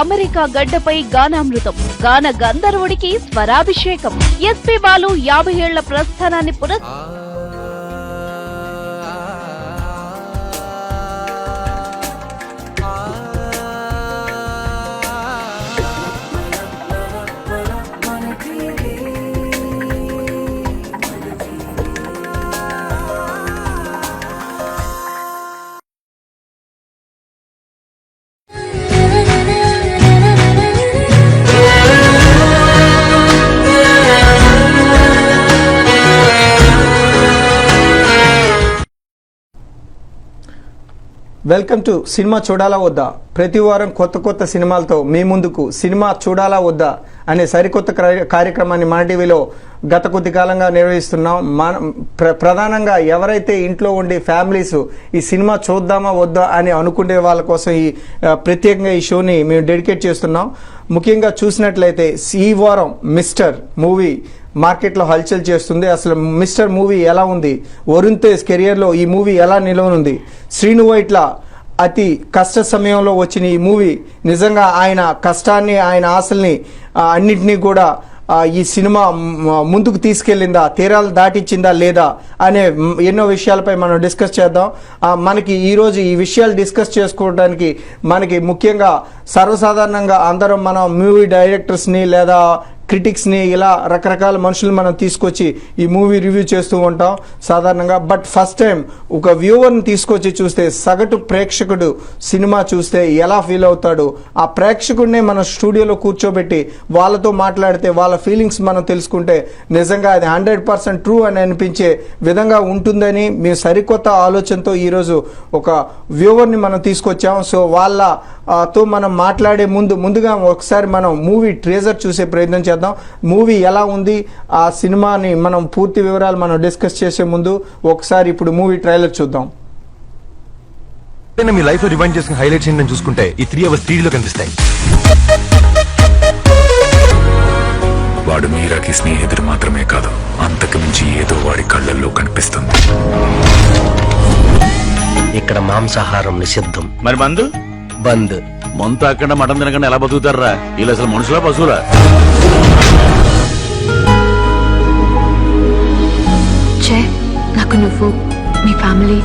America గడ్డపై గానామృతం, గాన గంధర్వుడికి Swarabhishekam. SP Balu 50 ఏళ్ల ప్రస్థానాన్ని వెల్కమ్ టు సినిమా చూడాలా వద్దా. ప్రతి వారం కొత్త సినిమాలతో మీ ముందుకు సినిమా చూడాలా వద్దా అనే సరికొత్త కార్యక్రమాన్ని మన టీవీలో గత కొద్ది కాలంగా నిర్వహిస్తున్నాం. ప్రధానంగా ఎవరైతే ఇంట్లో ఉండి ఫ్యామిలీస్ ఈ సినిమా చూద్దామా వద్దా అని అనుకునే వాళ్ళ కోసం ఈ ప్రత్యేకంగా ఈ షోని మేము డెడికేట్ చేస్తున్నాం. ముఖ్యంగా చూసినట్లయితే ఈ వారం మిస్టర్ మూవీ మార్కెట్లో హల్చల్ చేస్తుంది. అసలు మిస్టర్ మూవీ ఎలా ఉంది, వరుణ్ తేజ్ కెరియర్లో ఈ మూవీ ఎలా నిలవనుంది, శ్రీను వైట్ల అతి కష్ట సమయంలో వచ్చిన ఈ మూవీ నిజంగా ఆయన కష్టాన్ని ఆయన ఆశల్ని అన్నింటినీ కూడా ఈ సినిమా ముందుకు తీసుకెళ్లిందా, తీరాలు దాటించిందా లేదా అనే ఎన్నో విషయాలపై మనం డిస్కస్ చేద్దాం. మనకి ఈరోజు ఈ విషయాలు డిస్కస్ చేసుకోవడానికి మనకి ముఖ్యంగా సర్వసాధారణంగా అందరం మనం మూవీ డైరెక్టర్స్ని లేదా క్రిటిక్స్ని ఇలా రకరకాల మనుషులు మనం తీసుకొచ్చి ఈ మూవీ రివ్యూ చేస్తూ ఉంటాం సాధారణంగా. బట్ ఫస్ట్ టైం ఒక వ్యూవర్ని తీసుకొచ్చి చూస్తే సగటు ప్రేక్షకుడు సినిమా చూస్తే ఎలా ఫీల్ అవుతాడు, ఆ ప్రేక్షకుడినే మనం స్టూడియోలో కూర్చోబెట్టి వాళ్ళతో మాట్లాడితే వాళ్ళ ఫీలింగ్స్ మనం తెలుసుకుంటే నిజంగా అది 100% ట్రూ అని అనిపించే విధంగా ఉంటుందని మేము సరికొత్త ఆలోచనతో ఈరోజు ఒక వ్యూవర్ని మనం తీసుకొచ్చాం. సో వాళ్ళతో మనం మాట్లాడే ముందుగా ఒకసారి మనం మూవీ ట్రేజర్ చూసే ప్రయత్నం చేద్దాం. మూవీ ఎలా ఉంది, ఆ సినిమాని మనం పూర్తి వివరాలు మనం డిస్కస్ చేసే ముందు ఒకసారి ఇప్పుడు మూవీ ట్రైలర్ చూద్దాం. మీ లైఫ్ లో రివైండ్ చేసిన హైలైట్స్ ఏంటని చూసుకుంటే ఈ 3 hours 3Dలో కనిపిస్తాయి. వాడు మీరాకి స్నేహితుడు మాత్రమే కాదు, అంతకు మించి ఏదో వాడి కళ్ళల్లో కనిపిస్తుంది. ఇక్కడ మాంసాహారం నిషిద్ధం. మరి మందు బంద్. మందు తాకుండా మటన్ తినకుండా ఎలా బతుకుతారా? వీళ్ళు అసలు మనుషులా పశువులా? నాకు నువ్వు మీ ఫ్యామిలీ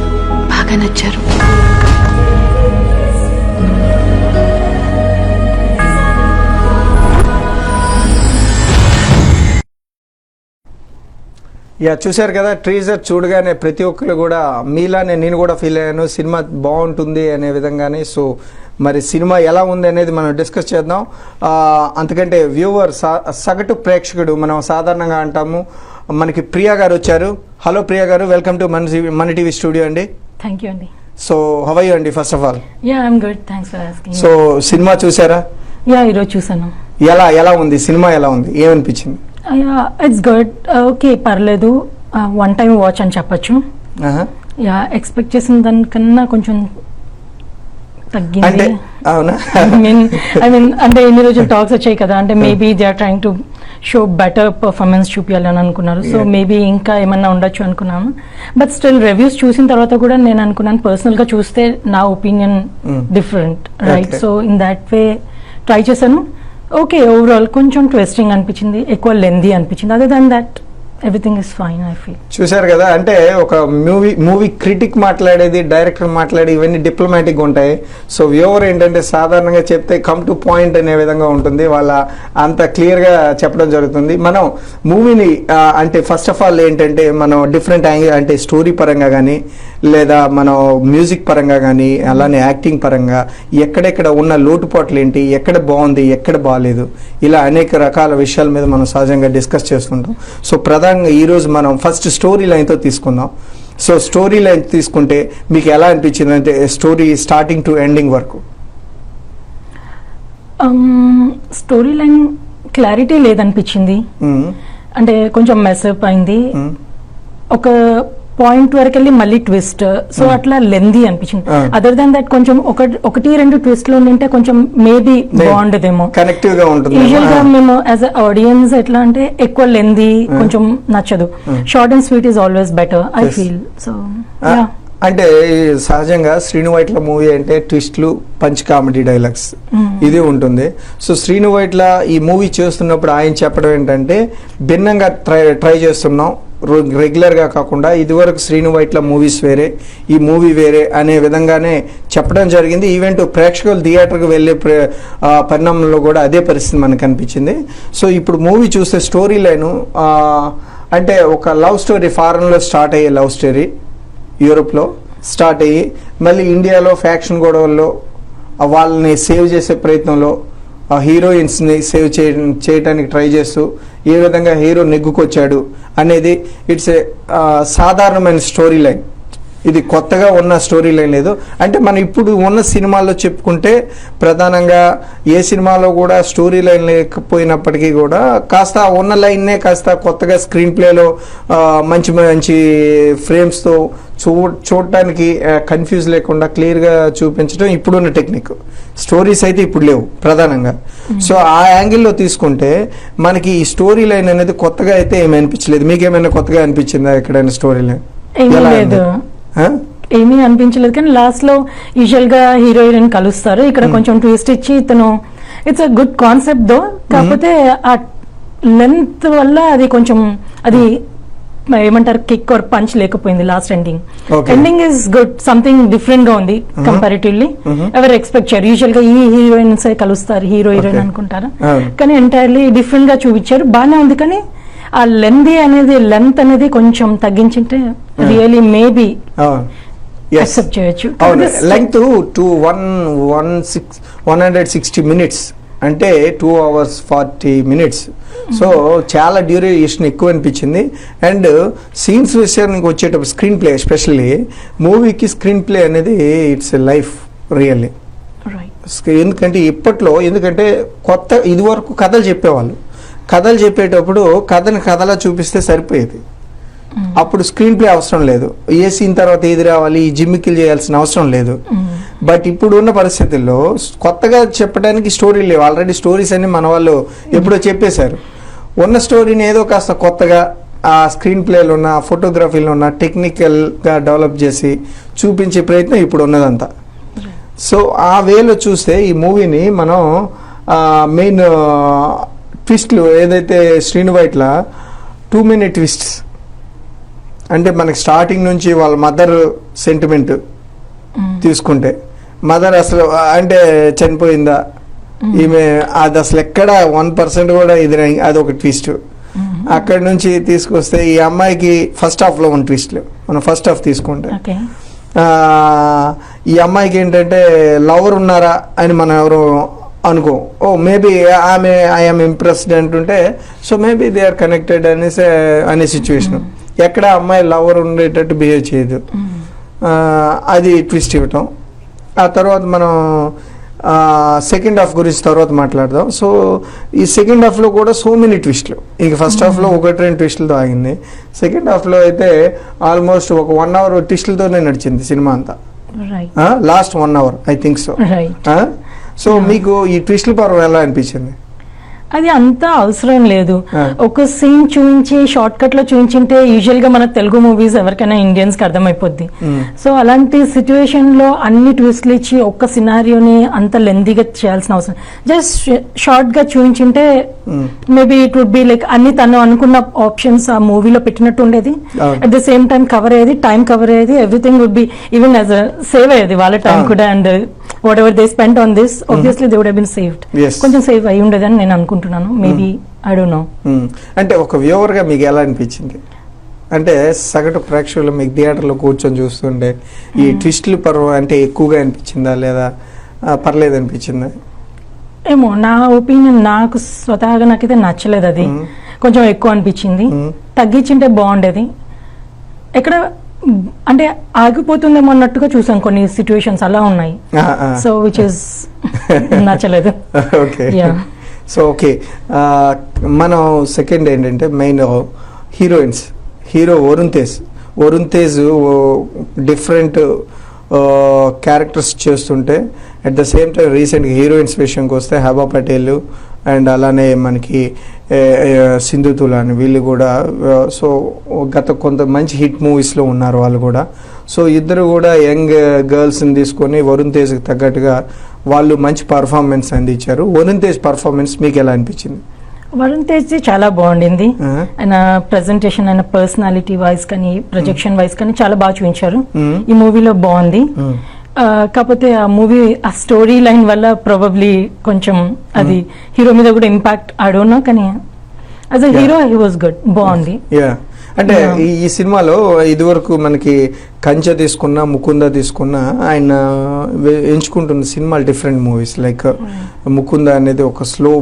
బాగా నచ్చారు. చూశారు కదా, ట్రీజర్ చూడగానే ప్రతి ఒక్కరు కూడా మీలానే నేను కూడా ఫీల్ అయ్యాను, సినిమా బాగుంటుంది అనే విధంగానే. సో మరి సినిమా ఎలా ఉంది అనేది మనం డిస్కస్ చేద్దాం. అంతకంటే వ్యూవర్ సగటు ప్రేక్షకుడు మనం సాధారణంగా అంటాము. మనకి ప్రియా గారు వచ్చారు. హలో ప్రియా గారు, వెల్కమ్ టు మన టీవీ స్టూడియో అండి. థ్యాంక్ యూ అండి. సో హౌ ఆర్ యు అండి first of all? Yeah I'm good, thanks for asking. So cinema చూసారా? యా ఈరోజు చూసాను. ఎలా ఉంది సినిమా, ఎలా ఉంది, ఏమనిపించింది? ఇట్స్ గుడ్, ఓకే, పర్లేదు, వన్ టైం వాచ్ అని చెప్పచ్చు. యా ఎక్స్పెక్ట్ చేసిన దానికన్నా కొంచెం తగ్గింది. అవునా? ఐ మీన్ అంటే ఎన్ని రోజులు టాక్స్ వచ్చాయి కదా, అంటే maybe they are trying to show better performance చూపించాలని అనుకున్నారు. సో మేబీ ఇంకా ఏమన్నా ఉండొచ్చు అనుకున్నాను. బట్ స్టిల్ రివ్యూస్ చూసిన తర్వాత కూడా నేను అనుకున్నాను పర్సనల్ గా చూస్తే నా opinion different, right? So in that way try చేశాను. ఓకే, ఓవరాల్ కొంచెం ట్విస్టింగ్ అనిపించింది, ఎక్కువ లెందీ అనిపించింది. Other than that everything is fine I feel. చూశారు కదా, అంటే ఒక మూవీ క్రిటిక్ మాట్లాడేది, డైరెక్టర్ మాట్లాడేది, ఇవన్నీ డిప్లొమాటిక్ ఉంటాయి. సో వ్యూవర్ ఏంటంటే సాధారణంగా చెప్తే కమ్ టు పాయింట్ అనే విధంగా ఉంటుంది, వాళ్ళ అంత క్లియర్గా చెప్పడం జరుగుతుంది. మనం మూవీని అంటే ఫస్ట్ ఆఫ్ ఆల్ ఏంటంటే మనం డిఫరెంట్ యాంగిల్ అంటే స్టోరీ పరంగా కానీ లేదా మనం మ్యూజిక్ పరంగా కానీ అలానే యాక్టింగ్ పరంగా ఎక్కడెక్కడ ఉన్న లోటుపాట్లు ఏంటి, ఎక్కడ బాగుంది ఎక్కడ బాగాలేదు, ఇలా అనేక రకాల విషయాల మీద మనం సహజంగా డిస్కస్ చేస్తుంటాం. సో ప్రధానంగా ఈరోజు మనం ఫస్ట్ స్టోరీ లైన్తో తీసుకుందాం. సో స్టోరీ లైన్ తీసుకుంటే మీకు ఎలా అనిపించింది, అంటే స్టోరీ స్టార్టింగ్ టు ఎండింగ్ వరకు? స్టోరీ లైన్ క్లారిటీ లేదనిపించింది, అంటే కొంచెం మెస్అప్ అయింది. ఒక పాయింట్ వరకు వెళ్ళి మళ్ళీ ట్విస్ట్, సో అట్లా లెందీ అనిపించింది. అదర్ దాన్ దట్ కొంచెం ఒకటి రెండు ట్విస్ట్ లో ఉంటే కొంచెం మేబీ బాగుండదేమో, కనెక్టివ్ గా ఉంటుంది. యూజువల్ గా మేము యాజ్ అ ఆడియన్స్ ఎట్లా అంటే ఎక్కువ లెందీ కొంచెం నచ్చదు. Short and sweet is always better I feel. So అంటే సహజంగా శ్రీను వైట్ల మూవీ అంటే ట్విస్ట్లు పంచ్ కామెడీ డైలాగ్స్ ఇది ఉంటుంది. సో శ్రీను వైట్ల ఈ మూవీ చేస్తున్నప్పుడు ఆయన చెప్పడం ఏంటంటే భిన్నంగా ట్రై చేస్తున్నాం, రెగ్యులర్గా కాకుండా ఇదివరకు శ్రీను వైట్ల మూవీస్ వేరే, ఈ మూవీ వేరే అనే విధంగానే చెప్పడం జరిగింది. ఈవెంట్ ప్రేక్షకులు థియేటర్కి వెళ్ళే పరిణామంలో కూడా అదే పరిస్థితి మనకు కనిపించింది. సో ఇప్పుడు మూవీ చూస్తే స్టోరీ లైను అంటే ఒక లవ్ స్టోరీ, ఫారెన్లో స్టార్ట్ అయ్యే లవ్ స్టోరీ, యూరోప్లో స్టార్ట్ అయ్యి మళ్ళీ ఇండియాలో ఫ్యాక్షన్ గొడవల్లో వాళ్ళని సేవ్ చేసే ప్రయత్నంలో హీరోయిన్స్ని సేవ్ చేయడానికి ట్రై చేస్తూ ఏ విధంగా హీరో నెగ్గుకొచ్చాడు అనేది ఇట్స్ ఏ సాధారణమైన స్టోరీ లైన్. ఇది కొత్తగా ఉన్న స్టోరీ లైన్ లేదు. అంటే మనం ఇప్పుడు ఉన్న సినిమాల్లో చెప్పుకుంటే ప్రధానంగా ఏ సినిమాలో కూడా స్టోరీ లైన్ లేకపోయినప్పటికీ కూడా కాస్త ఉన్న లైన్నే కాస్త కొత్తగా స్క్రీన్ ప్లేలో మంచి మంచి ఫ్రేమ్స్తో చూడటానికి కన్ఫ్యూజ్ లేకుండా క్లియర్గా చూపించడం ఇప్పుడున్న టెక్నిక్. స్టోరీస్ అయితే ఇప్పుడు లేవు ప్రధానంగా. సో ఆ యాంగిల్లో తీసుకుంటే మనకి ఈ స్టోరీ లైన్ అనేది కొత్తగా అయితే ఏమీ అనిపించలేదు. మీకేమైనా కొత్తగా అనిపించిందా ఎక్కడైనా స్టోరీ లైన్? ఏమీ అనిపించలేదు, కానీ లాస్ట్ లో యూజువల్ గా హీరో హీరోయిన్ కలుస్తారు, ఇక్కడ కొంచెం ట్విస్ట్ ఇచ్చి ఇతను ఇట్స్ అ గుడ్ కాన్సెప్ట్ దో, కాకపోతే ఆ లెంత్ వల్ల అది కొంచెం అది ఏమంటారు కిక్ ఆర్ పంచ్ లేకపోయింది last ending. Ending is good, something different గా ఉంది కంపారిటివ్లీ. ఎవరు ఎక్స్పెక్ట్ చేయరు, యూజువల్ గా ఈ హీరోయిన్స్ కలుస్తారు హీరో హీరోయిన్ అనుకుంటారు, కానీ ఎంటైర్లీ డిఫరెంట్ గా చూపించారు. బాగానే ఉంది, కానీ ఆ లెంత్ అనేది కొంచెం తగ్గించింటే రియలీ మేబీ యాక్సెప్ట్ చేయొచ్చు. లెంగ్త్ 160 minutes అంటే 2 hours 40 minutes. సో చాలా డ్యూరేషన్ ఎక్కువ అనిపించింది. అండ్ సీన్స్ విషయానికి వచ్చేటప్పుడు స్క్రీన్ ప్లే, ఎస్పెషల్లీ మూవీకి స్క్రీన్ ప్లే అనేది ఇట్స్ ఎ లైఫ్ రియల్లీ. ఎందుకంటే ఎందుకంటే కొత్త ఇదివరకు కథలు చెప్పేవాళ్ళు, కథలు చెప్పేటప్పుడు కథలా చూపిస్తే సరిపోయేది. అప్పుడు స్క్రీన్ ప్లే అవసరం లేదు, ఏ సీన్ తర్వాత ఏది రావాలి, జిమ్మికిల్ చేయాల్సిన అవసరం లేదు. బట్ ఇప్పుడు ఉన్న పరిస్థితుల్లో కొత్తగా చెప్పడానికి స్టోరీ లేవు. ఆల్రెడీ స్టోరీస్ అన్ని మన వాళ్ళు ఎప్పుడో చెప్పేశారు. ఉన్న స్టోరీని ఏదో కాస్త కొత్తగా ఆ స్క్రీన్ ప్లేలో ఉన్న ఫోటోగ్రఫీలో ఉన్న టెక్నికల్గా డెవలప్ చేసి చూపించే ప్రయత్నం ఇప్పుడు ఉన్నదంతా. సో ఆ వేలో చూస్తే ఈ మూవీని మనం మెయిన్ ట్విస్ట్లు ఏదైతే శ్రీను వైట్ల 2-minute ట్విస్ట్స్ అంటే మనకి స్టార్టింగ్ నుంచి వాళ్ళ మదర్ సెంటిమెంట్ తీసుకుంటే, మదర్ అసలు అంటే చనిపోయిందా ఈమె, అది అసలు ఎక్కడ 1% కూడా అది ఒక ట్విస్ట్. అక్కడి నుంచి తీసుకొస్తే ఈ అమ్మాయికి ఫస్ట్ హాఫ్లో ఉన్న ట్విస్ట్లు మనం ఫస్ట్ హాఫ్ తీసుకుంటే ఈ అమ్మాయికి ఏంటంటే లవర్ ఉన్నారా అని మనం ఎవరు అనుకో, ఓ మేబీ ఆమె ఐఎమ్ ఇంప్రెస్డ్ అంటుంటే so maybe they are connected అనే సిచ్యువేషన్. ఎక్కడ అమ్మాయి లవర్ ఉండేటట్టు బిహేవ్ చేయదు, అది ట్విస్ట్ ఇవ్వటం. ఆ తర్వాత మనం సెకండ్ హాఫ్ గురించి తర్వాత మాట్లాడదాం. సో ఈ సెకండ్ హాఫ్లో కూడా సో మెనీ ట్విస్ట్లు. ఇంక ఫస్ట్ హాఫ్లో 1-2 ట్విస్టులతో ఆగింది. సెకండ్ హాఫ్లో అయితే ఆల్మోస్ట్ ఒక 1 hour ట్విస్టులతోనే నడిచింది సినిమా అంతా. Last 1 hour I think so. So మీకు ఈ ట్విస్టుల పర్వం ఎలా అనిపించింది? అది అంతా అవసరం లేదు. ఒక సీన్ చూపించి షార్ట్ కట్ లో చూపించింటే యూజువల్ గా మన తెలుగు మూవీస్ ఎవరికైనా ఇండియన్స్ కి అర్థమైపోద్ది. సో అలాంటి సిచ్యువేషన్ లో అన్ని ట్విస్ట్లు ఇచ్చి ఒక్క సినారియోని అంత లెందీగా చేయాల్సిన అవసరం, జస్ట్ షార్ట్ గా చూపించింటే maybe it would be like అన్ని తను అనుకున్న ఆప్షన్స్ ఆ మూవీలో పెట్టినట్టు ఉండేది. At the same time cover అయ్యేది, టైం కవర్ అయ్యేది, everything would be even as save అయ్యేది వాళ్ళ టైం కూడా. And whatever they spent on this obviously they would have been saved. కొంచెం సేవ్ అయి ఉండేదని నేను అనుకుంటున్నాను. Maybe I don't know. అంటే ఒక వ్యూవర్ గా మీకు ఎలా అనిపించింది? అంటే సగటు ప్రేక్షకులు మీకు థియేటర్లో కూర్చొని చూస్తుండే ఈ ట్విస్టులు పర్వం అంటే ఎక్కువగా అనిపించిందా లేదా పర్లేదు అనిపించిందా? ఏమో నా ఒపీనియన్, నాకు స్వతహాగా నాకైతే నచ్చలేదు. అది కొంచెం ఎక్కువ అనిపించింది. తగ్గించింటే బాగుండేది. ఎక్కడ అంటే ఆగిపోతుందేమో అన్నట్టుగా చూసాం, కొన్ని సిచ్యువేషన్స్ అలా ఉన్నాయి. సో విచ్ ఇస్ నచ్చలేదు. Okay, so okay. మనం సెకండ్ ఏంటంటే main heroines. Hero Varun Tej different characters చేస్తుంటే అట్ ద సేమ్ టైం రీసెంట్గా హీరోయిన్స్ విషయంకి వస్తే హెబా పటేల్ అండ్ అలానే మనకి సింధుతుల అని వీళ్ళు కూడా సో గత కొంత మంచి హిట్ మూవీస్లో ఉన్నారు వాళ్ళు కూడా. సో ఇద్దరు కూడా యంగ్ గర్ల్స్ని తీసుకొని వరుణ్ తేజ్కి తగ్గట్టుగా వాళ్ళు మంచి పర్ఫార్మెన్స్ అందించారు. వరుణ్ తేజ్ పర్ఫార్మెన్స్ మీకు ఎలా అనిపించింది? వరుణ్ తేజ్ చాలా బాగుండింది. ఆయన ప్రెజెంటేషన్, ఆయన పర్సనాలిటీ వైజ్ కానీ ప్రొజెక్షన్ వైజ్ కానీ చాలా బాగా చూపించారు. ఈ మూవీలో బాగుంది. కాకపోతే ఆ మూవీ ఆ స్టోరీ లైన్ వల్ల ప్రాబబ్లీ కొంచెం అది హీరో మీద కూడా ఇంపాక్ట్ ఆడోనా, కానీ as a hero he was good, బాగుంది. అంటే ఈ సినిమాలో ఇదివరకు మనకి కంచె తీసుకున్నా, ముకుంద తీసుకున్నా, ఆయన ఎంచుకుంటున్న సినిమాలు డిఫరెంట్ మూవీస్. లైక్ ముకుంద అనేది ఒక స్లో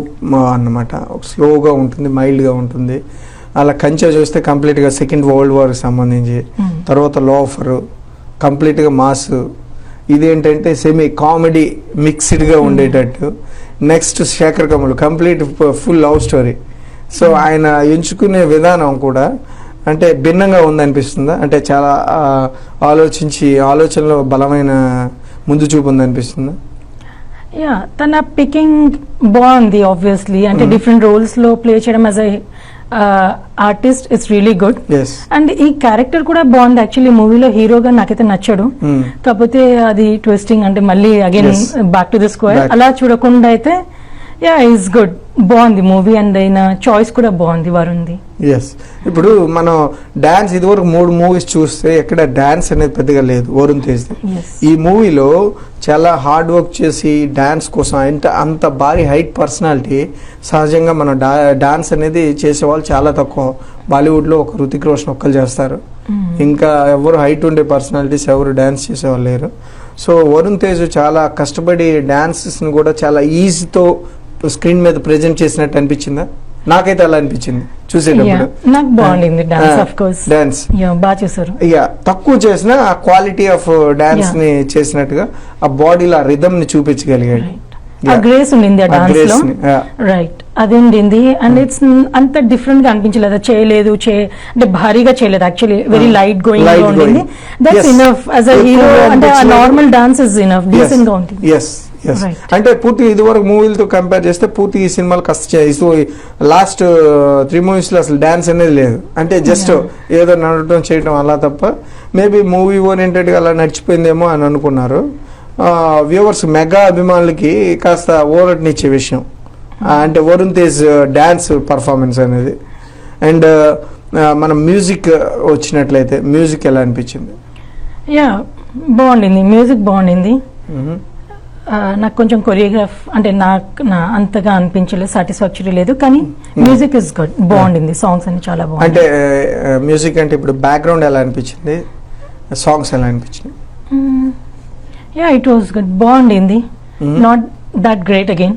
అన్నమాట, స్లోగా ఉంటుంది, మైల్డ్గా ఉంటుంది. అలా కంచె చూస్తే కంప్లీట్గా సెకండ్ వరల్డ్ వార్కి సంబంధించి, తర్వాత లోఫర్ కంప్లీట్గా మాస్, ఇదేంటంటే సెమీ కామెడీ మిక్స్డ్గా ఉండేటట్టు. Next Sekhar Kammula complete full love story. So ఆయన ఎంచుకునే విధానం కూడా అంటే భిన్నంగా ఉందనిపిస్తుందా? అంటే చాలా ఆలోచనలో బలమైన ముందు చూపు ఉందనిపిస్తుందా? యా, తన పికింగ్ బాగుంది ఆబ్వియస్లీ. అంటే డిఫరెంట్ రోల్స్ లో ప్లే చేయడం as artist it's really good. And ఈ క్యారెక్టర్ కూడా బాగుంది. యాక్చువల్లీ మూవీలో హీరోగా నాకైతే నచ్చడు, కాకపోతే అది ట్విస్టింగ్ అంటే మళ్ళీ again back to the square అలా చూడకుండా అయితే యా ఈస్ గుడ్, బాగుంది మూవీ. అండ్ అయిన చాయిస్ కూడా బాగుంది వరుణ్ది. ఎస్, ఇప్పుడు మనం డాన్స్ ఇదివరకు 3 మూవీస్ చూస్తే ఎక్కడ డాన్స్ అనేది పెద్దగా లేదు వరుణ్ తేజ్. ఈ మూవీలో చాలా హార్డ్ వర్క్ చేసి డాన్స్ కోసం అంత భారీ హైట్ పర్సనాలిటీ. సహజంగా మనం డాన్స్ అనేది చేసేవాళ్ళు చాలా తక్కువ. బాలీవుడ్లో ఒక హృతిక్ రోషన్ ఒక్కరు చేస్తారు, ఇంకా ఎవరు హైట్ ఉండే పర్సనాలిటీస్ ఎవరు డాన్స్ చేసేవాళ్ళు లేరు. సో వరుణ్ తేజ్ చాలా కష్టపడి డాన్సెస్ని కూడా చాలా ఈజీతో స్క్రీన్ మీద ప్రెజెంట్ చేసినట్టు అనిపించిందా? నాకైతే అలా అనిపించింది చూసేటప్పుడు. నాకు బాగుండింది డాన్స్, ఆఫ్ కోర్స్ డాన్స్ బాగా చేశారు. తక్కువ చేసిన ఆ క్వాలిటీ ఆఫ్ డాన్స్ ని చేసినట్టుగా ఆ బాడీలో ఆ రిథమ్ ని చూపించగలిగాడు. ఆ గ్రేస్ ఉండింది ఆ డాన్స్ లో, రైట్, అది ఉండింది. అండ్ ఇట్స్ అంత డిఫరెంట్ గా అనిపించలేదు, చేయలేదు అంటే భారీగా చేయలేదు. యాక్చువల్లీ వెరీ లైట్ గోయింగ్ గా ఉండింది. That's enough as a hero. అంటే ఆ normal dance is enough, decent గా ఉంటుంది. అంటే పూర్తి ఇదివరకు మూవీలతో కంపేర్ చేస్తే పూర్తి ఈ సినిమాలు లాస్ట్ 3 మూవీస్ లో అసలు డాన్స్ అనేది లేదు. అంటే జస్ట్ ఏదో నడవడం చేయడం అలా తప్ప. మేబీ మూవీ ఓరియంటెడ్ గా అలా నడిచిపోయిందేమో అని అనుకున్నారు వ్యూవర్స్. మెగా అభిమానులకి కాస్త ఓరట్నిచ్చే విషయం అంటే వరుణ్ తేజ్ డాన్స్ పర్ఫార్మెన్స్ అనేది. అండ్ మనం మ్యూజిక్ వచ్చినట్లయితే మ్యూజిక్ ఎలా అనిపించింది? యా, బాగుండింది, మ్యూజిక్ బాగుండింది. నాకు కొంచెం కొరియోగ్రాఫ్ అంటే నాకు అంతగా అనిపించలేదు, సాటిస్ఫాక్టరీ లేదు, కానీ మ్యూజిక్ ఇస్ గుడ్, బాగుండింది. సాంగ్స్ అన్ని చాలా బాగుంది. అంటే మ్యూజిక్ అంటే ఇప్పుడు బ్యాక్గ్రౌండ్ ఎలా అనిపించింది, సాంగ్స్ ఎలా అనిపించింది? యా, ఇట్ వాస్ గుడ్, బాగుండింది. నాట్ దట్ గ్రేట్ అగైన్,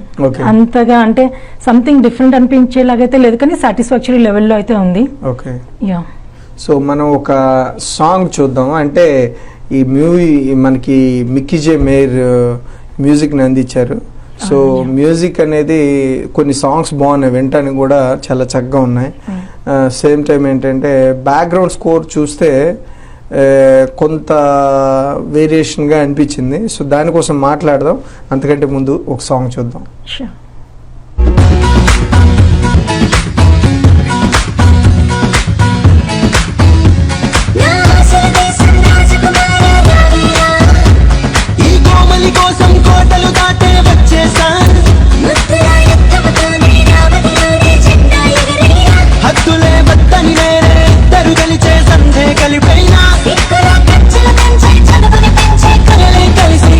అంతగా అంటే సంథింగ్ డిఫరెంట్ అనిపించేలాగైతే లేదు, కానీ సాటిస్ఫాక్టరీ లెవెల్లో అయితే ఉంది. Okay, yeah. సో మనం ఒక సాంగ్ చూద్దాం. అంటే ఈ మూవీ మనకి మిక్కీ జే మేయర్ మ్యూజిక్ని అందించారు. సో మ్యూజిక్ అనేది కొన్ని సాంగ్స్ బాగున్నాయి, వినటానికి కూడా చాలా చక్కగా ఉన్నాయి. సేమ్ టైం ఏంటంటే బ్యాక్గ్రౌండ్ స్కోర్ చూస్తే కొంత వేరియేషన్గా అనిపించింది. సో దానికోసం మాట్లాడదాం. అంతకంటే ముందు ఒక సాంగ్ చూద్దాం. కోసం కోటలు దాటే వచ్చేసా, హద్దులే బత్తని నేనే ఇద్దరు గెలిచే సంధే కలిపైనా కలిసి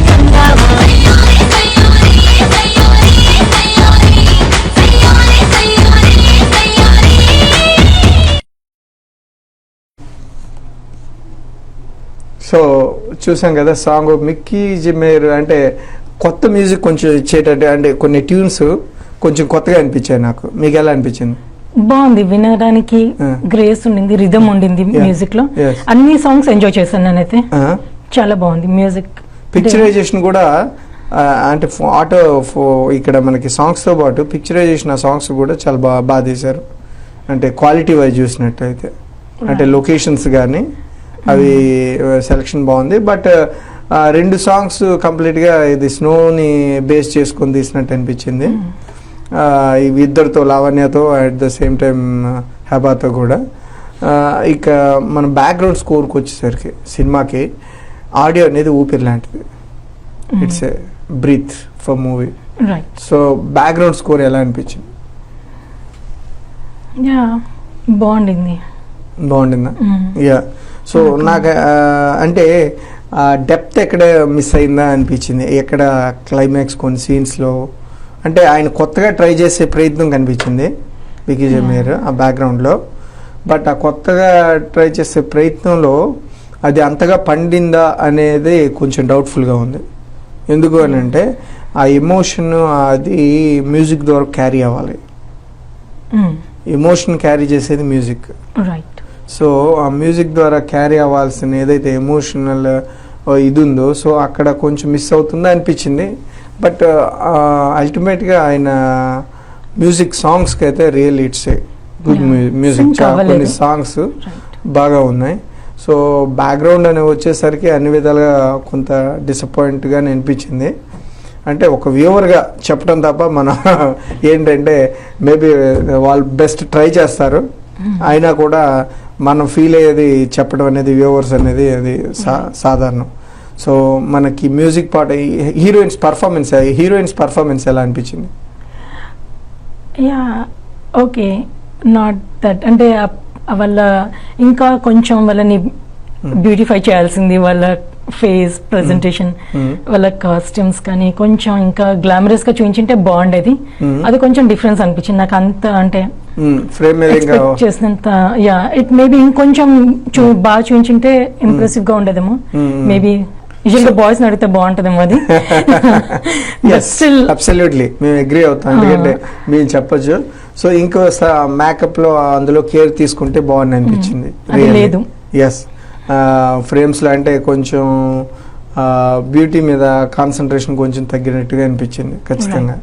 సో చూసాం కదా సాంగ్. మిక్కీ జే మేయర్ అంటే కొత్త మ్యూజిక్ కొంచెం ఇచ్చేటట్టు, అంటే కొన్ని ట్యూన్స్ కొంచెం కొత్తగా అనిపించాయి నాకు. మీకు ఎలా అనిపించింది? బాగుంది, వినడానికి గ్రేస్ ఉండింది, రిథమ్ ఉండింది మ్యూజిక్ లో. అన్ని సాంగ్స్ ఎంజాయ్ చేశాను నేనైతే, చాలా బాగుంది మ్యూజిక్. పిక్చరైజేషన్ కూడా అంటే ఆటో ఇక్కడ మనకి సాంగ్స్ తో పాటు పిక్చరైజేషన్ ఆ సాంగ్స్ కూడా చాలా బాగా తీశారు. అంటే క్వాలిటీ వైజ్ చూసినట్టయితే, అంటే లొకేషన్స్ కానీ అవి సెలక్షన్ బాగుంది. బట్ 2 సాంగ్స్ కంప్లీట్గా ఇది స్నోని బేస్ చేసుకొని తీసినట్టు అనిపించింది. ఇవి ఇద్దరితో, లావణ్యతో, అట్ ద సేమ్ టైం హెబాతో కూడా. ఇక మన బ్యాక్గ్రౌండ్ స్కోర్కి వచ్చేసరికి సినిమాకి ఆడియో అనేది ఊపిరి లాంటిది. It's a breath for movie. Right. So background score ఎలా అనిపించింది? యా బాగుండింది. బాగుండిందా? యా. సో నాకు అంటే డెప్త్ ఎక్కడ మిస్ అయిందా అనిపించింది. ఎక్కడ క్లైమాక్స్ కొన్ని సీన్స్లో అంటే ఆయన కొత్తగా ట్రై చేసే ప్రయత్నం కనిపించింది వికీ మేయర్ ఆ బ్యాక్గ్రౌండ్లో. బట్ ఆ కొత్తగా ట్రై చేసే ప్రయత్నంలో అది అంతగా పండిందా అనేది కొంచెం డౌట్ఫుల్గా ఉంది. ఎందుకు అని అంటే ఆ ఎమోషన్ అది మ్యూజిక్ ద్వారా క్యారీ అవ్వాలి. ఎమోషన్ క్యారీ చేసేది మ్యూజిక్. రైట్. సో ఆ మ్యూజిక్ ద్వారా క్యారీ అవ్వాల్సిన ఏదైతే ఎమోషనల్ ఇది ఉందో సో అక్కడ కొంచెం మిస్ అవుతుందో అనిపించింది. బట్ అల్టిమేట్గా ఆయన మ్యూజిక్ సాంగ్స్కి అయితే real it's a good music. కొన్ని సాంగ్స్ బాగా ఉన్నాయి. సో బ్యాక్గ్రౌండ్ అని వచ్చేసరికి అన్ని విధాలుగా కొంత డిసప్పాయింట్గానే అనిపించింది. అంటే ఒక వ్యూవర్గా చెప్పడం తప్ప మనం ఏంటంటే మేబీ వాళ్ళు బెస్ట్ ట్రై చేస్తారు, అయినా కూడా మనం ఫీల్ అయ్యేది చెప్పడం అనేది వ్యూవర్స్ అనేది అది సాధారణం. సో మనకి మ్యూజిక్ పార్ట్, హీరోయిన్స్ పర్ఫార్మెన్స్ ఎలా అనిపించింది? Yeah okay, not that. అంటే వాళ్ళ ఇంకా కొంచెం వాళ్ళని బ్యూటిఫై చేయాల్సింది, వాళ్ళ ఫేస్ ప్రెజెంటేషన్, వాళ్ళ కాస్ట్యూమ్స్ కానీ కొంచెం ఇంకా గ్లామరస్ గా చూపించింటే బాగుండేది. అది కొంచెం డిఫరెన్స్ అనిపించింది నాకు. అంత అంటే ఎక్స్పెక్ట్ చేసినంత యా ఇట్ మేబీ ఇంకొంచెం బాగా చూపించింటే ఇంప్రెసివ్ గా ఉండేదేమో. మేబీ యూజువల్గా బాయ్స్ అడిగితే బాగుంటుందేమో అది. అబ్సల్యూట్లీ మేము అగ్రీ అవుతాం, ఎందుకంటే మేము చెప్పొచ్చు. సో ఇంకో మేకప్ లో అందులో కేర్ తీసుకుంటే బాగుంది అనిపించింది. లేదు. ఎస్, ఫ్రేమ్స్ లో అంటే కొంచెం బ్యూటీ మీద కాన్సన్ట్రేషన్ కొంచెం తగ్గినట్టుగా అనిపించింది ఖచ్చితంగా.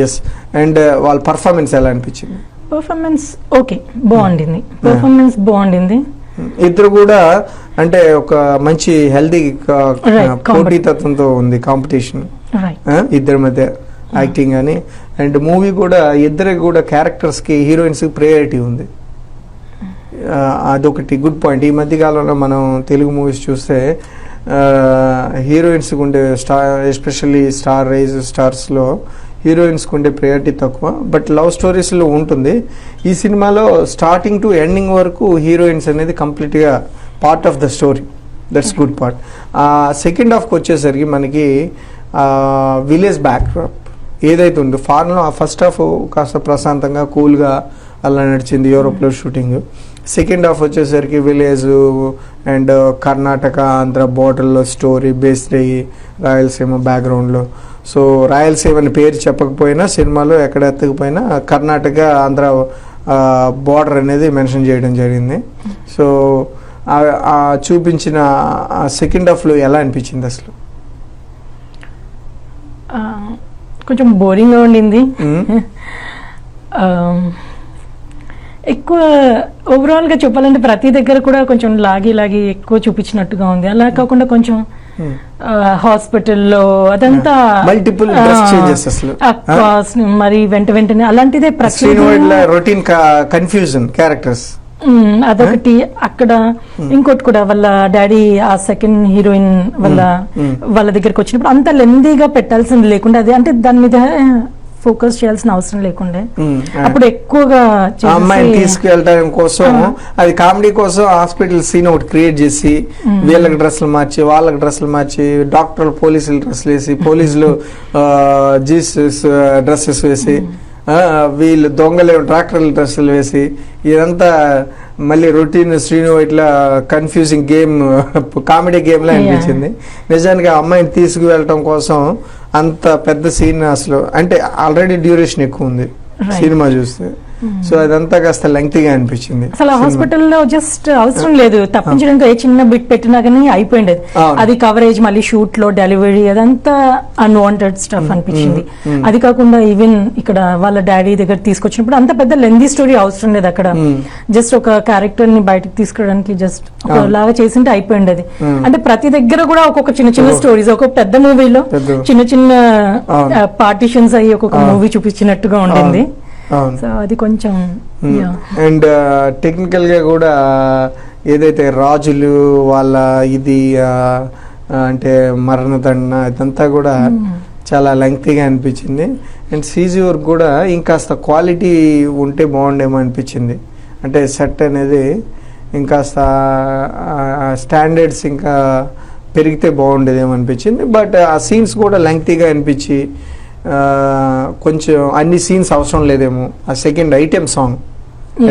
ఎస్. అండ్ వాళ్ళ పర్ఫార్మెన్స్ ఎలా అనిపించింది? పర్ఫార్మెన్స్ ఓకే బాగుండింది. పర్ఫార్మెన్స్ బాగుండింది. ఇద్దరు కూడా అంటే ఒక మంచి హెల్దీ పోటీతత్వంతో ఉంది కాంపిటీషన్ ఇద్దరి మధ్య యాక్టింగ్ అని. అండ్ మూవీ కూడా ఇద్దరికి కూడా క్యారెక్టర్స్ కి హీరోయిన్స్ ప్రయారిటీ ఉంది. అదొకటి గుడ్ పాయింట్. ఈ మధ్య కాలంలో మనం తెలుగు మూవీస్ చూస్తే హీరోయిన్స్ ఉండే ఎస్పెషల్లీ స్టార్స్లో హీరోయిన్స్కి ఉండే ప్రయారిటీ తక్కువ, బట్ లవ్ స్టోరీస్లో ఉంటుంది. ఈ సినిమాలో స్టార్టింగ్ టు ఎండింగ్ వరకు హీరోయిన్స్ అనేది కంప్లీట్గా part of the story. That's good part. Second హాఫ్కి వచ్చేసరికి మనకి విలేజ్ బ్యాక్డ్రాప్ ఏదైతే ఉందో ఫారెన్లో ఫస్ట్ హాఫ్ కాస్త ప్రశాంతంగా కూల్గా అలా నడిచింది, యూరోప్లో షూటింగ్. సెకండ్ హాఫ్ వచ్చేసరికి విలేజ్ అండ్ కర్ణాటక ఆంధ్ర బోర్డర్లో స్టోరీ బేస్డ్ అయ్యి రాయలసీమ బ్యాక్గ్రౌండ్లో. సో రాయలసీమ అని పేరు చెప్పకపోయినా సినిమాలో ఎక్కడ ఎత్తకపోయినా కర్ణాటక ఆంధ్ర బోర్డర్ అనేది మెన్షన్ చేయడం జరిగింది. సో చూపించిన సెకండ్ హాఫ్లో ఎలా అనిపించింది అసలు? కొంచెం బోరింగ్గా ఉండింది. ఎక్కువ ఓవరాల్గా చెప్పాలంటే ప్రతి దగ్గర కూడా కొంచెం లాగి ఎక్కువ చూపించినట్టుగా ఉంది. అలా కాకుండా కొంచెం హాస్పిటల్లో అదంతా మరి వెంటనే అలాంటిదే రొటీన్ కన్ఫ్యూజన్ క్యారెక్టర్స్ అదొకటి. అక్కడ ఇంకోటి కూడా వాళ్ళ డాడీ ఆ సెకండ్ హీరోయిన్ వాళ్ళ దగ్గరికి వచ్చినప్పుడు అంత లెందీగా పెట్టాల్సింది లేకుండా అది అంటే దాని మీద ఫోకస్ చేయాల్సిన అవసరం లేకుండే. అప్పుడు ఎక్కువగా అమ్మాయిని తీసుకెళ్ళడం కోసం అది కామెడీ కోసం హాస్పిటల్ సీన్ ఒకటి క్రియేట్ చేసి వీళ్ళకి డ్రెస్సులు మార్చి వాళ్ళకి డ్రెస్సులు మార్చి డాక్టర్లు పోలీసులు డ్రెస్సులు వేసి పోలీసులు జీసస్ డ్రెస్సెస్ వేసి వీళ్ళు దొంగలేమో ట్రాక్టర్ల డ్రెస్సులు వేసి ఇదంతా మళ్ళీ రొటీన్ శ్రీను ఇట్లా కన్ఫ్యూజింగ్ గేమ్ కామెడీ గేమ్ లా అనిపించింది. నిజానికి ఆ అమ్మాయిని తీసుకువెళ్ళటం కోసం అంత పెద్ద సీన్ అసలు అంటే ఆల్రెడీ డ్యూరేషన్ ఎక్కువ ఉంది సినిమా చూస్తే. సో అదంతా కాస్త లెంగ్తీగా అనిపించింది. అసలు హాస్పిటల్లో జస్ట్ అవసరం లేదు, తప్పించడానికి ఏ చిన్న బిట్ పెట్టినా కానీ అయిపోయిండేది. అది కవరేజ్ మళ్ళీ షూట్ లో డెలివరీ అదంతా అన్వాంటెడ్ స్టఫ్ అనిపించింది. అది కాకుండా ఈవెన్ ఇక్కడ వాళ్ళ డాడీ దగ్గర తీసుకొచ్చినప్పుడు అంత పెద్ద లెందీ స్టోరీ అవసరం లేదు. అక్కడ జస్ట్ ఒక క్యారెక్టర్ ని బయటకు తీసుకురావడానికి జస్ట్ ఒకలాగా చేసింటే అయిపోయిండేది. అంటే ప్రతి దగ్గర కూడా ఒక్కొక్క చిన్న చిన్న స్టోరీస్, ఒక పెద్ద మూవీలో చిన్న చిన్న పార్టిషన్స్ అయ్యి ఒక్కొక్క మూవీ చూపించినట్టుగా ఉండింది. సో అది కొంచెం అండ్ టెక్నికల్ గా కూడా ఏదైతే రాజులు వాళ్ళ ఇది అంటే మరణదండ ఇదంతా కూడా చాలా లెంగ్తీగా అనిపించింది. అండ్ సీజీ వర్క్ కూడా ఇంకాస్త క్వాలిటీ ఉంటే బాగుండేమో అనిపించింది. అంటే సెట్ అనేది ఇంకాస్త స్టాండర్డ్స్ ఇంకా పెరిగితే బాగుండేదేమో అనిపించింది. బట్ ఆ సీన్స్ కూడా లెంగ్తీగా అనిపించి కొంచెం అన్ని సీన్స్ అవసరం లేదేమో. ఆ సెకండ్ ఐటెం సాంగ్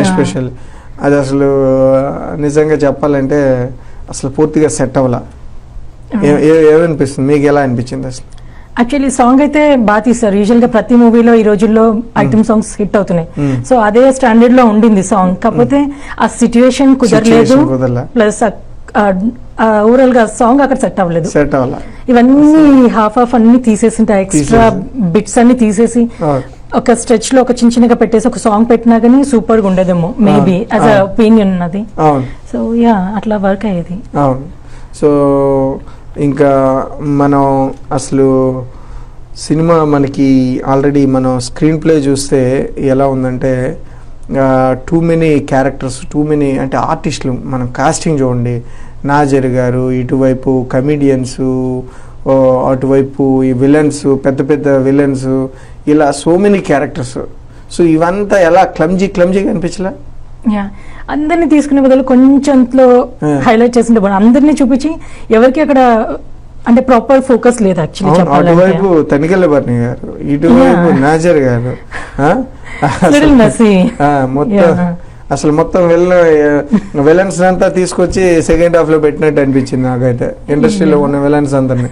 ఎస్పెషల్ అది అసలు నిజంగా చెప్పాలంటే అసలు పూర్తిగా సెట్ అవ్వాల. ఏమనిపిస్తుంది మీకు, ఎలా అనిపించింది అసలు? యాక్చువల్లీ సాంగ్ అయితే బాగా తీస్తారు. యూజువల్ గా ప్రతి మూవీలో ఈ రోజుల్లో ఐటమ్ సాంగ్స్ హిట్ అవుతున్నాయి. సో అదే స్టాండర్డ్ లో ఉండింది సాంగ్. కాకపోతే ఆ సిచ్యువేషన్ కుదరలేదు, ప్లస్ ఓవరాల్ గా సాంగ్ అక్కడ సెట్ అవ్వలేదు. ఇవన్నీ హాఫ్ అన్ని తీసేసి ఎక్స్ట్రా బిట్స్ అన్ని తీసేసి ఒక స్ట్రెచ్ లో ఒక చిన్నగా పెట్టేసి ఒక సాంగ్ పెట్టినా గానీ సూపర్ గా ఉండేదేమో మేబీ యాజ్ అ ఒపీనియన్ అది. సో యా అట్లా వర్క్ అయ్యేది. సో ఇంకా మనం అసలు సినిమా మనకి ఆల్రెడీ మనం స్క్రీన్ ప్లే చూస్తే ఎలా ఉందంటే too many characters, too many అంటే ఆర్టిస్టులు. మనం కాస్టింగ్ చూడండి, నాజర్ గారు, ఇటువైపు కమిడియన్స్, అటువైపు ఈ విలన్స్, పెద్ద పెద్ద విలన్స్, ఇలా సో మెనీ క్యారెక్టర్స్. సో ఇవంతా ఎలా క్లమ్జీగా అనిపించలే? అందరినీ తీసుకునే బదులు కొంచెంలో హైలైట్ చేసింటే బాగుంది. అందరినీ చూపించి ఎవరికి అక్కడ అంటే ప్రాపర్ ఫోకస్ లేదు యాక్చువల్లీ. అటువైపు తనికెళ్ళ బర్ని గారు, ఇటువైపు నాజర్ గారు, మొత్తం అసలు మొత్తం విలన్స్ అంతా తీసుకొచ్చి సెకండ్ హాఫ్ లో పెట్టినట్టు అనిపించింది నాకైతే. ఇండస్ట్రీలో ఉన్న విలన్స్ అందరినీ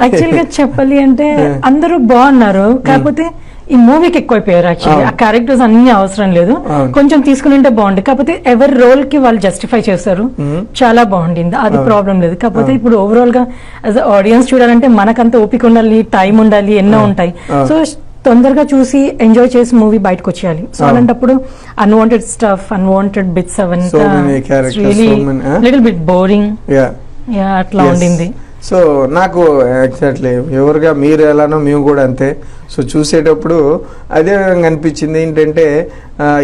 యాక్చువల్ గా చెప్పాలి అంటే అందరూ బాగున్నారు, కాకపోతే ఈ మూవీకి ఎక్కువైపోయారు. యాక్చువల్లీ ఆ క్యారెక్టర్స్ అన్ని అవసరం లేదు, కొంచెం తీసుకుని ఉంటే బాగుంది. కాకపోతే ఎవరి రోల్ కి వాళ్ళు జస్టిఫై చేస్తారు, చాలా బాగుండింది, అది ప్రాబ్లం లేదు. కాకపోతే ఇప్పుడు ఓవరాల్ గా యాజ్ ఆడియన్స్ చూడాలంటే మనకంత ఓపిక ఉండాలి, టైం ఉండాలి, ఎన్నో ఉంటాయి. సో తొందరగా చూసి ఎంజాయ్ చేసి మూవీ బయటకు వచ్చేయాలి. సో అలాంటప్పుడు అన్వాంటెడ్ స్టఫ్, అన్వాంటెడ్ బిట్స్ అవంతా లిటిల్ బిట్ బోరింగ్ అట్లా ఉండింది. సో నాకు ఎగ్జాక్ట్లీ ఎవరుగా మీరు ఎలానో మేము కూడా అంతే. సో చూసేటప్పుడు అదే విధంగా అనిపించింది. ఏంటంటే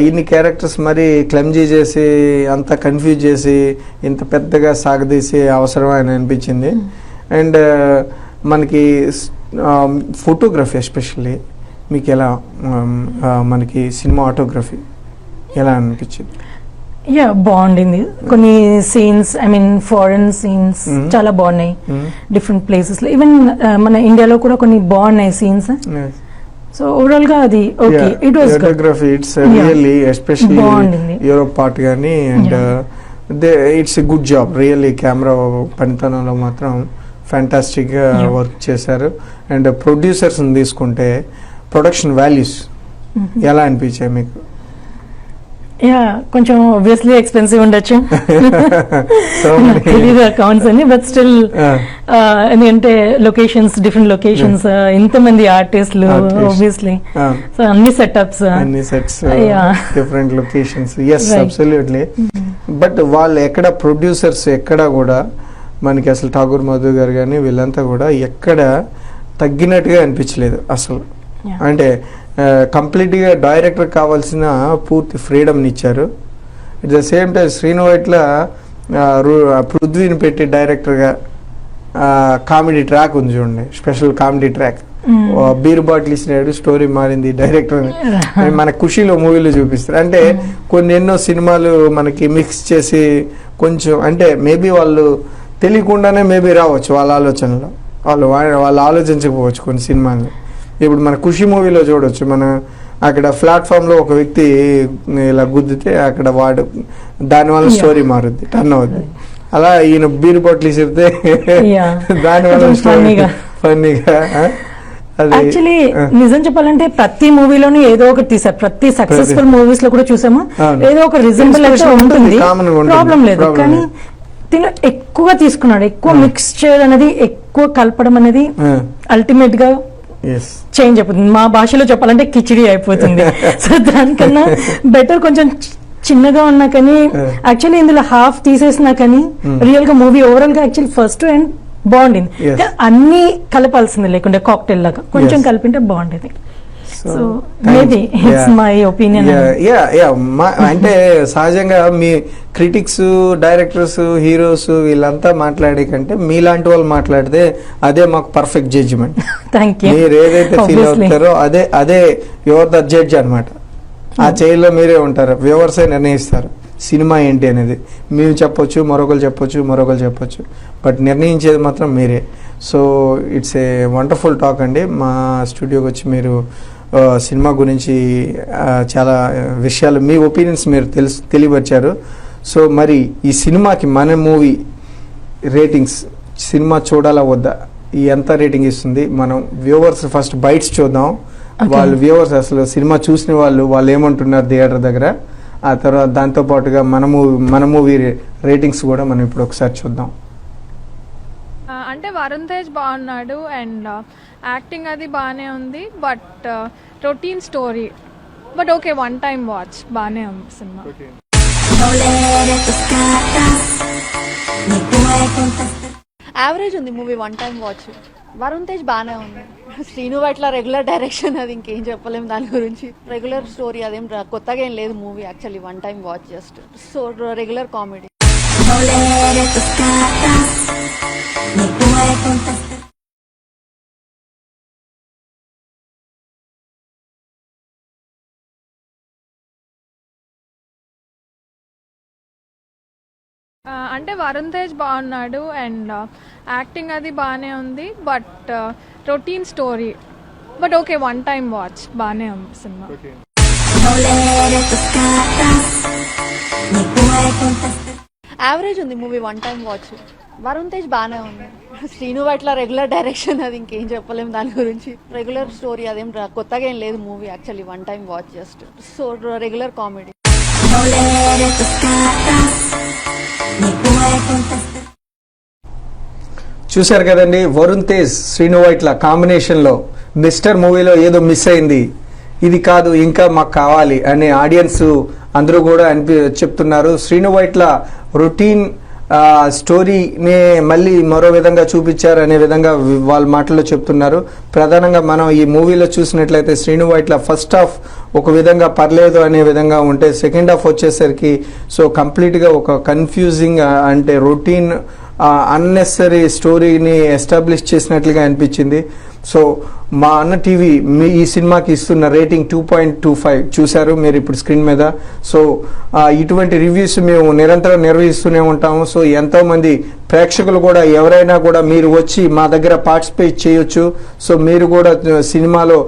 ఇన్ని క్యారెక్టర్స్ మరి క్లమ్జీ చేసి అంత కన్ఫ్యూజ్ చేసి ఇంత పెద్దగా సాగదీసే అవసరం అని అనిపించింది. అండ్ మనకి ఫోటోగ్రఫీ ఎస్పెషల్లీ మీకు ఎలా, మనకి సినిమా ఆటోగ్రఫీ ఎలా అనిపించింది? యా బాగుండింది. కొన్ని scenes I mean foreign scenes చాలా బాగున్నాయి డిఫరెంట్ ప్లేసెస్ లో. ఈవెన్ మన ఇండియాలో కూడా కొన్ని బాగున్నాయి సీన్స్. సో ఓవరాల్ గా అది okay. It was photography it's really especially Europe part గానీ and it's a good job really. Camera పనితనంలో మాత్రం ఫ్యాంటాస్టిక్ గా వర్క్ చేశారు. అండ్ ప్రొడ్యూసర్స్ తీసుకుంటే ప్రొడక్షన్ వాల్యూస్ ఎలా అనిపించాయి మీకు? యా కొంచెం ఆబ్వియస్లీ ఎక్స్పెన్సివ్ ఉండొచ్చు, తెలీదు అకౌంట్స్ అని, బట్ స్టిల్ ఎందుకంటే లొకేషన్స్, డిఫరెంట్ లొకేషన్స్, ఇంతమంది ఆర్టిస్టులు ఆబ్వియస్లీ, సో అన్ని సెటప్స్, అన్ని sets, different locations. Yes absolutely. But వాళ్ళు ఎక్కడ ప్రొడ్యూసర్స్ ఎక్కడ కూడా మనకి అసలు ఠాగూర్ మధు గారు కానీ వీళ్ళంతా కూడా ఎక్కడ తగ్గినట్టుగా అనిపించలేదు అసలు. అంటే కంప్లీట్గా డైరెక్టర్ కావాల్సిన పూర్తి ఫ్రీడమ్ని ఇచ్చారు. At the same time Srinu Vaitla పృథ్వీని పెట్టి డైరెక్టర్గా కామెడీ ట్రాక్ ఉంది చూడండి, special comedy track. Beer bottle ఇచ్చినాడు, స్టోరీ మారింది, డైరెక్టర్ని మన ఖుషీలో మూవీలో చూపిస్తారు. అంటే కొన్ని ఎన్నో సినిమాలు మనకి మిక్స్ చేసి కొంచెం అంటే మేబీ వాళ్ళు తెలియకుండానే మేబీ రావచ్చు వాళ్ళ ఆలోచనలో, వాళ్ళు ఆలోచించకపోవచ్చు కొన్ని సినిమాలు. ఇప్పుడు మన ఖుషి మూవీలో చూడొచ్చు, మన అక్కడ ప్లాట్ఫామ్లో ఒక వ్యక్తి ఇలా గుద్దితే అక్కడ వాడు దానివల్ల స్టోరీ మారుద్ది, టర్న్ అవుద్ది. అలా ఈయన బీర్ బాటిల్ చెప్తే దానివల్ల స్టోరీ ఫన్నీగా యాక్చువల్లీ నిజం చెప్పాలంటే ప్రతి మూవీలోనూ ఏదో ఒకటి తీసారు. ప్రతి సక్సెస్ఫుల్ మూవీస్ లో కూడా చూసాము ఏదో ఒక రిజంబుల్ అయితే ఉంటుంది, ప్రాబ్లం లేదు. కానీ తిను ఎక్కువ తీసుకున్నాడు, ఎక్కువ మిక్స్చర్ అనేది, ఎక్కువ కలపడం అనేది అల్టిమేట్ గా చేంజ్ అయిపోతుంది. మా భాషలో చెప్పాలంటే కిచిడి అయిపోతుంది. సో దానికన్నా బెటర్ కొంచెం చిన్నగా ఉన్నా కానీ యాక్చువల్లీ ఇందులో హాఫ్ తీసేసినా కానీ రియల్ గా మూవీ ఓవరాల్ గా యాక్చువల్లీ ఫస్ట్ అండ్ బాగుండింది. అన్ని కలపాల్సింది లేకుంటే కాక్టైల్ లాగా కొంచెం కలిపింటే బాగుండేది. So maybe it's my opinion. అంటే సహజంగా మీ క్రిటిక్స్, డైరెక్టర్స్, హీరోస్ వీళ్ళంతా మాట్లాడే కంటే మీలాంటి వాళ్ళు మాట్లాడితే అదే మాకు పర్ఫెక్ట్ జడ్జిమెంట్. మీరు ఏదైతే ఫీల్ అవుతారో అదే యువర్ ద జడ్జ్ అనమాట. ఆ చైర్లో మీరే ఉంటారు, వ్యూవర్సే నిర్ణయిస్తారు సినిమా ఏంటి అనేది. మేము చెప్పొచ్చు, మరొకరు చెప్పొచ్చు, బట్ నిర్ణయించేది మాత్రం మీరే. So it's a wonderful talk అండి. మా స్టూడియోకి వచ్చి మీరు సినిమా గురించి చాలా విషయాలు, మీ ఒపీనియన్స్ మీరు తెలియపరిచారు. సో మరి ఈ సినిమాకి మన మూవీ రేటింగ్స్, సినిమా చూడాలా వద్దా, ఎంత రేటింగ్ ఇస్తుంది? మనం వ్యూవర్స్ ఫస్ట్ బైట్స్ చూద్దాం. వాళ్ళు వ్యూవర్స్ అసలు సినిమా చూసిన వాళ్ళు ఏమంటున్నారు థియేటర్ దగ్గర. ఆ తర్వాత దాంతో పాటుగా మన మూవీ రేటింగ్స్ కూడా మనం ఇప్పుడు ఒకసారి చూద్దాం. అంటే వరుణ్ తేజ్ బాగున్నాడు అండ్ యాక్టింగ్ అది బాగానే ఉంది, but routine story, but okay one time watch, బాగానే ఉంది సినిమా. యావరేజ్ ఉంది movie, one time watch. Varun Tej బాగానే ఉంది. శ్రీను వైట్ల రెగ్యులర్ డైరెక్షన్, అది ఇంకేం చెప్పలేము దాని గురించి. రెగ్యులర్ స్టోరీ, అదేం కొత్తగా ఏం లేదు movie. Actually one time watch, just so regular comedy. అంటే వరుణ్ తేజ్ బాగున్నాడు అండ్ యాక్టింగ్ అది బాగానే ఉంది, but routine story, but okay one time watch, బాగానే ఉంది సినిమా. యావరేజ్ ఉంది movie, one time watch. Varun Tej బాగానే ఉంది. శ్రీను వైట్ల రెగ్యులర్ డైరెక్షన్, అది ఇంకేం చెప్పలేము దాని గురించి. రెగ్యులర్ స్టోరీ, అదేం కొత్తగా ఏం లేదు movie. Actually one time watch, just so regular comedy. చూశారు కదండి, వరుణ్ తేజ్, శ్రీను వైట్ల కాంబినేషన్లో మిస్టర్ మూవీలో ఏదో మిస్ అయింది, ఇది కాదు ఇంకా మాకు కావాలి అనే ఆడియన్స్ అందరూ కూడా చెప్తున్నారు. శ్రీను వైట్ల రొటీన్ స్టోరీని మళ్ళీ మరో విధంగా చూపించారు అనే విధంగా వాళ్ళ మాటల్లో చెప్తున్నారు. ప్రధానంగా మనం ఈ మూవీలో చూసినట్లయితే శ్రీను వైట్ల ఫస్ట్ హాఫ్ ఒక విధంగా పర్లేదు అనే విధంగా ఉంటే, సెకండ్ హాఫ్ వచ్చేసరికి సో కంప్లీట్గా ఒక కన్ఫ్యూజింగ్, అంటే రొటీన్ అన్నెసరీ స్టోరీని ఎస్టాబ్లిష్ చేసినట్లుగా అనిపించింది. సో మా అన్న టీవీ ఈ సినిమాకి ఇస్తున్న రేటింగ్ 2.25 చూశారు మీరు ఇప్పుడు స్క్రీన్ మీద. సో ఇటువంటి రివ్యూస్ మేము నిరంతరం నిర్వహిస్తూనే ఉంటాము. సో ఎంతోమంది ప్రేక్షకులు కూడా ఎవరైనా కూడా మీరు వచ్చి మా దగ్గర పార్టిసిపేట్ చేయొచ్చు. సో మీరు కూడా సినిమాలో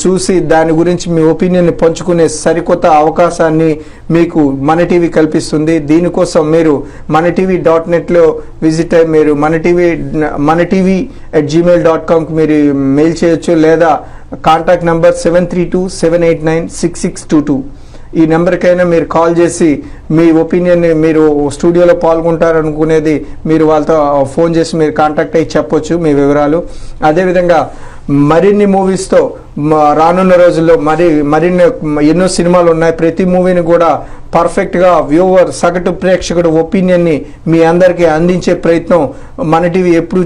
చూసి దాని గురించి మీ ఒపీనియన్ పంచుకునే సరికొత్త అవకాశాన్ని మీకు మన టీవీ కల్పిస్తుంది. దీనికోసం మీరు మనటీవీ.netలో విజిట్ అయ్యి మీరు మనటీవీ@gmail.com మీరు మెయిల్ చేయొచ్చు, లేదా కాంటాక్ట్ నంబర్ 7327896622 ఈ నెంబర్కైనా మీరు కాల్ చేసి మీ ఒపీనియన్, మీరు స్టూడియోలో పాల్గొంటారనుకునేది మీరు వాళ్ళతో ఫోన్ చేసి మీరు కాంటాక్ట్ అయ్యి చెప్పొచ్చు మీ వివరాలు. అదేవిధంగా మరిన్ని మూవీస్తో రానున్న రోజుల్లో మరిన్ని ఎన్నో సినిమాలు ఉన్నాయి. ప్రతి మూవీని కూడా పర్ఫెక్ట్గా వ్యూవర్, సగటు ప్రేక్షకుడు ఒపీనియన్ని మీ అందరికీ అందించే ప్రయత్నం మన టీవీ ఎప్పుడూ